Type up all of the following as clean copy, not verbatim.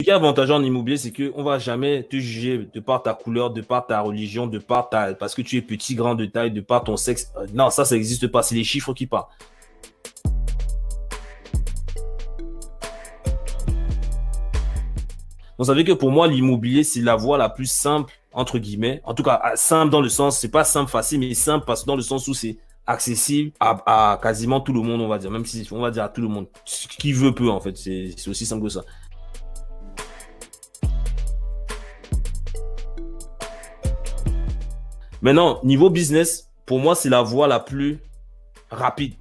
qui est avantageux en immobilier, c'est qu'on ne va jamais te juger de par ta couleur, de par ta religion, parce que tu es petit, grand de taille, de par ton sexe. Non, ça n'existe pas. C'est les chiffres qui parlent. Donc, ça veut dire que pour moi, l'immobilier, c'est la voie la plus simple, entre guillemets. En tout cas, simple dans le sens, c'est pas simple, facile, mais simple parce que dans le sens où c'est accessible à quasiment tout le monde, on va dire. Même si on va dire à tout le monde. Qui veut peut, en fait. C'est aussi simple que ça. Maintenant, niveau business, pour moi, c'est la voie la plus rapide,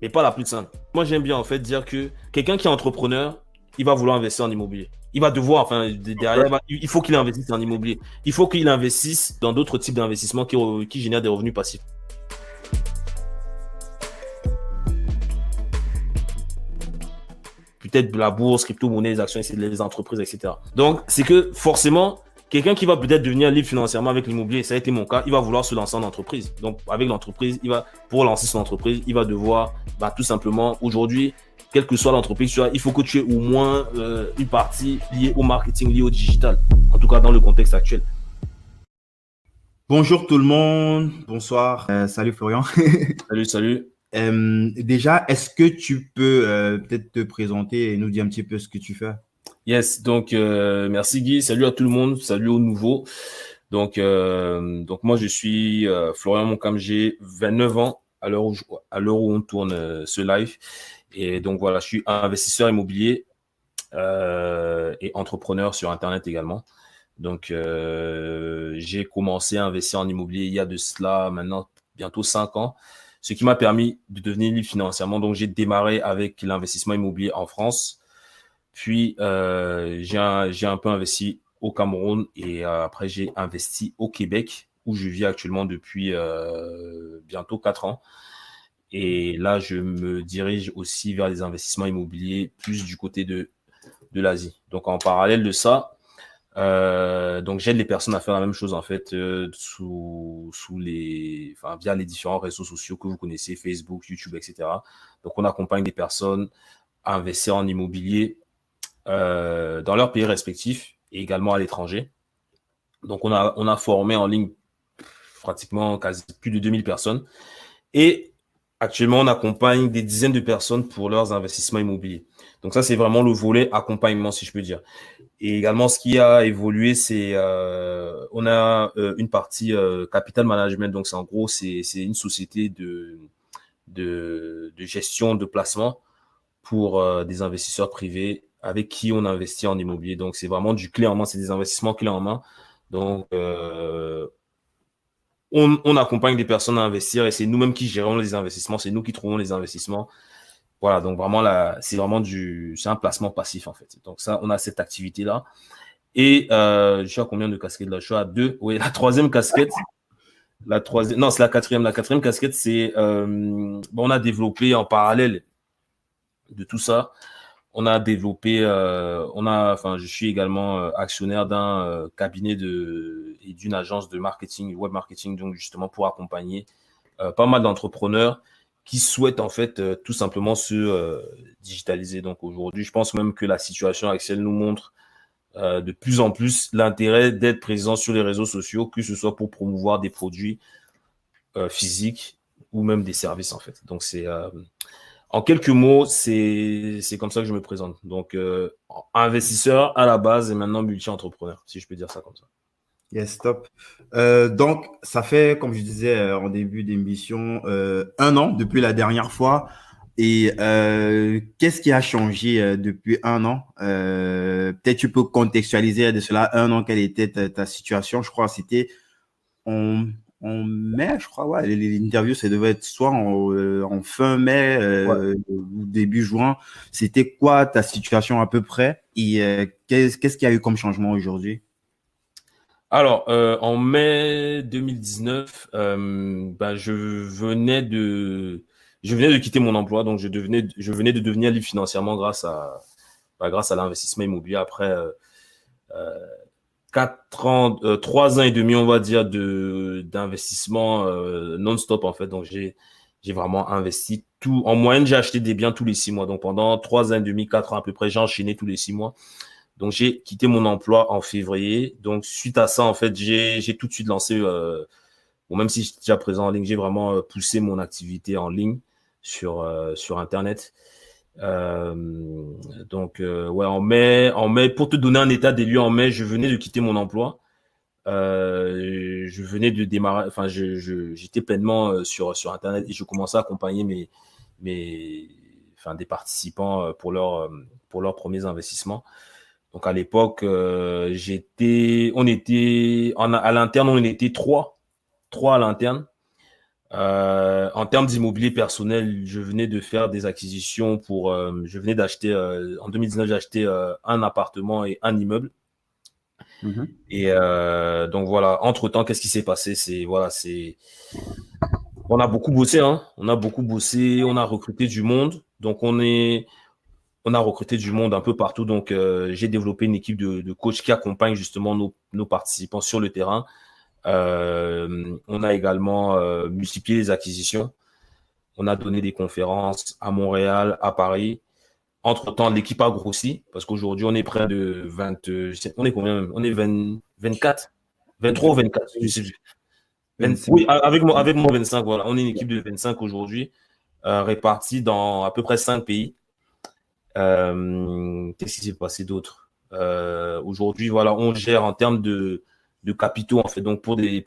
mais pas la plus simple. Moi, j'aime bien en fait dire que quelqu'un qui est entrepreneur, il va vouloir investir en immobilier. Il va devoir, enfin, derrière, il faut qu'il investisse en immobilier. Il faut qu'il investisse dans d'autres types d'investissements qui génèrent des revenus passifs. Peut-être la bourse, crypto-monnaie, les actions, les entreprises, etc. Donc, c'est que forcément, quelqu'un qui va peut-être devenir libre financièrement avec l'immobilier, ça a été mon cas, il va vouloir se lancer en entreprise. Donc, avec l'entreprise, pour lancer son entreprise, il va devoir tout simplement, aujourd'hui, quelle que soit l'entreprise, il faut que tu aies au moins une partie liée au marketing, liée au digital. En tout cas, dans le contexte actuel. Bonjour tout le monde, bonsoir, salut Florian. Salut. Déjà, est-ce que tu peux peut-être te présenter et nous dire un petit peu ce que tu fais? Yes, donc merci Guy, salut à tout le monde, salut aux nouveaux. Donc moi je suis Florian Moncam, j'ai 29 ans à l'heure où on tourne ce live. Et donc voilà, je suis investisseur immobilier et entrepreneur sur Internet également. Donc j'ai commencé à investir en immobilier il y a de cela maintenant bientôt 5 ans, ce qui m'a permis de devenir libre financièrement. Donc j'ai démarré avec l'investissement immobilier en France. Puis, j'ai un peu investi au Cameroun et après, j'ai investi au Québec où je vis actuellement depuis bientôt 4 ans. Et là, je me dirige aussi vers les investissements immobiliers plus du côté de l'Asie. Donc, en parallèle de ça, donc j'aide les personnes à faire la même chose en fait via les différents réseaux sociaux que vous connaissez, Facebook, YouTube, etc. Donc, on accompagne des personnes à investir en immobilier dans leurs pays respectifs et également à l'étranger. Donc, on a formé en ligne pratiquement quasi plus de 2000 personnes. Et actuellement, on accompagne des dizaines de personnes pour leurs investissements immobiliers. Donc, ça, c'est vraiment le volet accompagnement, si je peux dire. Et également, ce qui a évolué, c'est on a une partie capital management. Donc, c'est en gros, c'est une société de gestion de placement pour des investisseurs privés avec qui on investit en immobilier. Donc, c'est vraiment du clé en main, c'est des investissements clé en main. Donc, on accompagne des personnes à investir et c'est nous-mêmes qui gérons les investissements, c'est nous qui trouvons les investissements. Voilà, donc vraiment, c'est un placement passif en fait. Donc, ça, on a cette activité-là. Et je suis à combien de casquettes là? Je suis à 2. Oui, la troisième casquette. Non, c'est la quatrième. La quatrième casquette, c'est on a développé en parallèle de tout ça. On a développé, je suis également actionnaire d'un cabinet et d'une agence de marketing, web marketing, donc justement pour accompagner pas mal d'entrepreneurs qui souhaitent en fait tout simplement se digitaliser. Donc aujourd'hui, je pense même que la situation actuelle nous montre de plus en plus l'intérêt d'être présent sur les réseaux sociaux, que ce soit pour promouvoir des produits physiques ou même des services en fait. Donc c'est en quelques mots, c'est comme ça que je me présente. Donc, investisseur à la base et maintenant multi-entrepreneur, si je peux dire ça comme ça. Yes, top. Donc, ça fait, comme je disais en début d'émission, 1 an depuis la dernière fois. Et qu'est-ce qui a changé depuis 1 an? Peut-être tu peux contextualiser de cela 1 an, quelle était ta situation? Je crois que c'était en mai, je crois, ouais. L'interview, ça devait être soit en fin mai ou début juin. C'était quoi ta situation à peu près? Et qu'est-ce qu'il y a eu comme changement aujourd'hui? Alors, en mai 2019, je venais de quitter mon emploi, donc je venais de devenir libre financièrement grâce à l'investissement immobilier après 3 ans et demi, on va dire, d'investissement non-stop en fait. Donc j'ai vraiment investi tout. En moyenne, j'ai acheté des biens tous les 6 mois. Donc pendant 3 ans et demi, 4 ans à peu près, j'ai enchaîné tous les 6 mois. Donc, j'ai quitté mon emploi en février. Donc, suite à ça, en fait, j'ai tout de suite lancé, bon, même si j'étais déjà présent en ligne, j'ai vraiment poussé mon activité en ligne sur Internet. Euh, donc, ouais, en mai, pour te donner un état des lieux, en mai, je venais de quitter mon emploi. Je venais de démarrer, enfin, j'étais pleinement sur Internet et je commençais à accompagner enfin, des participants pour leurs premiers investissements. Donc, à l'époque, à l'interne, on était trois à l'interne. En termes d'immobilier personnel, je venais de faire des acquisitions je venais d'acheter, en 2019, j'ai acheté un appartement et un immeuble. Mhm. Et donc voilà, entre-temps, qu'est-ce qui s'est passé? On a beaucoup bossé, hein. On a beaucoup bossé, on a recruté du monde. Donc on a recruté du monde un peu partout. Donc j'ai développé une équipe de coachs qui accompagnent justement nos participants sur le terrain. On a également multiplié les acquisitions. On a donné des conférences à Montréal, à Paris. Entre-temps, l'équipe a grossi parce qu'aujourd'hui, on est près de 20, on est combien même? On est 20, 24, 23 ou 24. Je sais plus. 25. Oui, avec moi 25, voilà. On est une équipe de 25 aujourd'hui, répartie dans à peu près 5 pays. Qu'est-ce qui s'est passé d'autre? Aujourd'hui, voilà, on gère en termes de capitaux, en fait. Donc, pour des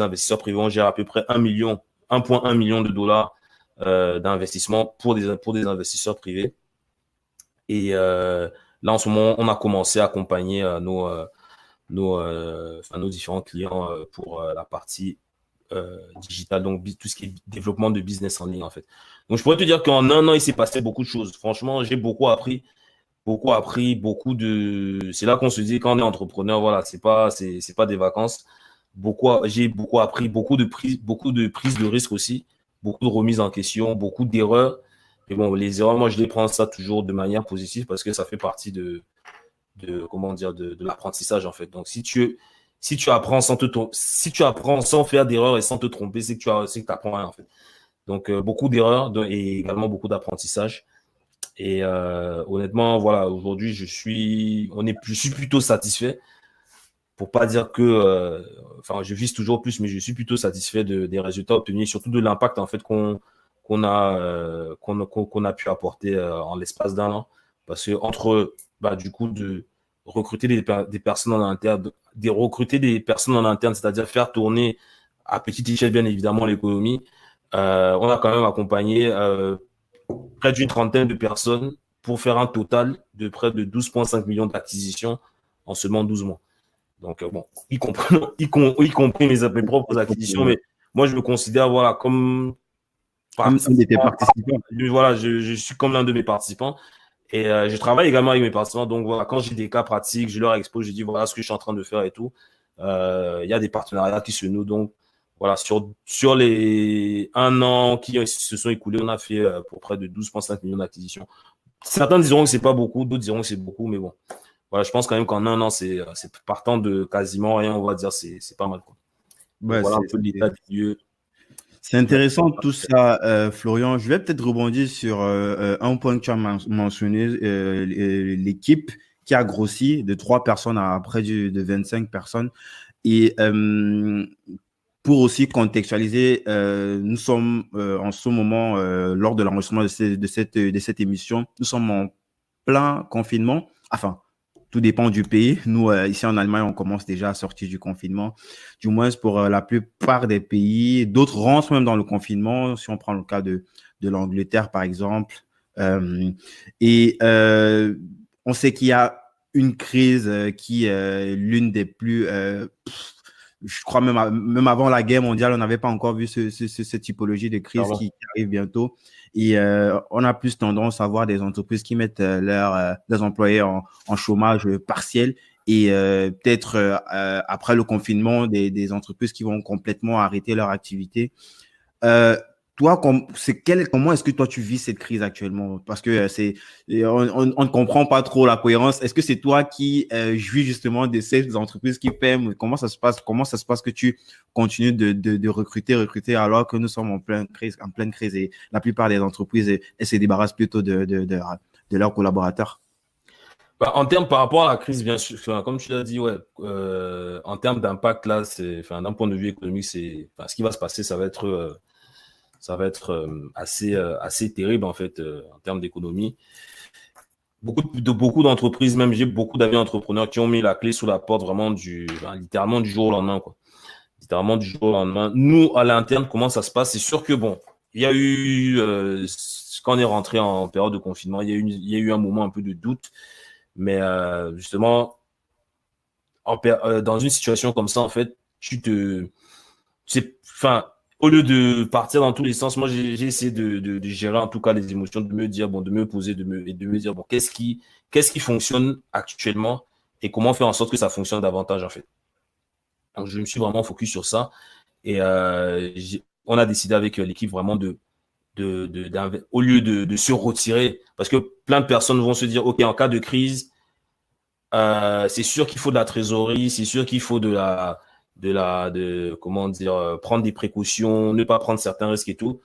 investisseurs privés, on gère à peu près 1,1 million de dollars d'investissement pour des investisseurs privés. Et là, en ce moment, on a commencé à accompagner enfin, nos différents clients pour la partie digitale, donc tout ce qui est développement de business en ligne, en fait. Donc, je pourrais te dire qu'en un an, il s'est passé beaucoup de choses. Franchement, j'ai beaucoup appris, c'est là qu'on se dit quand on est entrepreneur, voilà, c'est pas des vacances. J'ai beaucoup appris, beaucoup de prises de risques aussi, beaucoup de remises en question, beaucoup d'erreurs. Mais bon, les erreurs, moi, je les prends ça toujours de manière positive parce que ça fait partie comment dire, de l'apprentissage, en fait. Donc, si tu apprends si tu apprends sans faire d'erreurs et sans te tromper, c'est que tu apprends rien, en fait. Donc, beaucoup d'erreurs et également beaucoup d'apprentissage. Et honnêtement, voilà, aujourd'hui, je suis plutôt satisfait. Pour pas dire que, enfin, je vise toujours plus, mais je suis plutôt satisfait des résultats obtenus, surtout de l'impact en fait qu'on a pu apporter en l'espace d'un an. Parce que entre, bah, du coup, de recruter des personnes en interne, recruter des personnes en interne, c'est-à-dire faire tourner à petite échelle, bien évidemment, l'économie, on a quand même accompagné près d'une trentaine de personnes pour faire un total de près de 12,5 millions d'acquisitions en seulement 12 mois. Donc, bon, y compris mes propres acquisitions, mais moi, je me considère, voilà, comme Un de tes participant. participants. Voilà, je suis comme l'un de mes participants. Et je travaille également avec mes participants. Donc, voilà, quand j'ai des cas pratiques, je leur expose, je dis, voilà ce que je suis en train de faire et tout. Il y a des partenariats qui se nouent. Donc, voilà, sur les un an qui se sont écoulés, on a fait pour près de 12,5 millions d'acquisitions. Certains diront que c'est pas beaucoup, d'autres diront que c'est beaucoup, mais bon. Voilà, je pense quand même qu'en un an, c'est partant de quasiment rien, on va dire, c'est pas mal, quoi. Donc, Ouais, voilà un peu l'état des lieux. c'est intéressant tout ça, Florian. Je vais peut-être rebondir sur un point que tu as mentionné, l'équipe qui a grossi de 3 personnes à près de 25 personnes. Et pour aussi contextualiser, nous sommes en ce moment, lors de l'enregistrement de cette émission, nous sommes en plein confinement. Enfin, tout dépend du pays. Nous, ici en Allemagne, on commence déjà à sortir du confinement, du moins pour la plupart des pays. D'autres rentrent même dans le confinement, si on prend le cas de l'Angleterre, par exemple. Et on sait qu'il y a une crise qui est l'une des plus... je crois même avant la guerre mondiale, on n'avait pas encore vu cette typologie de crise qui arrive bientôt. Et on a plus tendance à voir des entreprises qui mettent leurs employés en chômage partiel et peut-être après le confinement, des entreprises qui vont complètement arrêter leur activité. Toi, comment est-ce que toi tu vis cette crise actuellement? Parce que on ne comprend pas trop la cohérence. Est-ce que c'est toi qui jouis justement de ces entreprises qui paient? Comment ça se passe? Comment ça se passe que tu continues de recruter alors que nous sommes en pleine crise et la plupart des entreprises elles se débarrassent plutôt de leurs collaborateurs? Bah, en termes par rapport à la crise, bien sûr, enfin, comme tu l'as dit, ouais, en termes d'impact, là, enfin, d'un point de vue économique, enfin, ce qui va se passer, ça va être assez terrible, en fait, en termes d'économie. Beaucoup d'entreprises, même j'ai beaucoup d'amis entrepreneurs qui ont mis la clé sous la porte vraiment enfin, littéralement du jour au lendemain, quoi. Littéralement du jour au lendemain. Nous, à l'interne, comment ça se passe? C'est sûr que bon, il y a eu, quand on est rentré en période de confinement, il y a eu un moment un peu de doute, mais justement, dans une situation comme ça, en fait, enfin, au lieu de partir dans tous les sens, moi, j'ai essayé de gérer en tout cas les émotions, de me dire, bon, de me poser, et de me dire, bon, qu'est-ce qui fonctionne actuellement et comment faire en sorte que ça fonctionne davantage, en fait. Donc, je me suis vraiment focus sur ça et on a décidé avec l'équipe vraiment au lieu de se retirer, parce que plein de personnes vont se dire, OK, en cas de crise, c'est sûr qu'il faut de la trésorerie, c'est sûr qu'il faut comment dire, prendre des précautions, ne pas prendre certains risques et tout.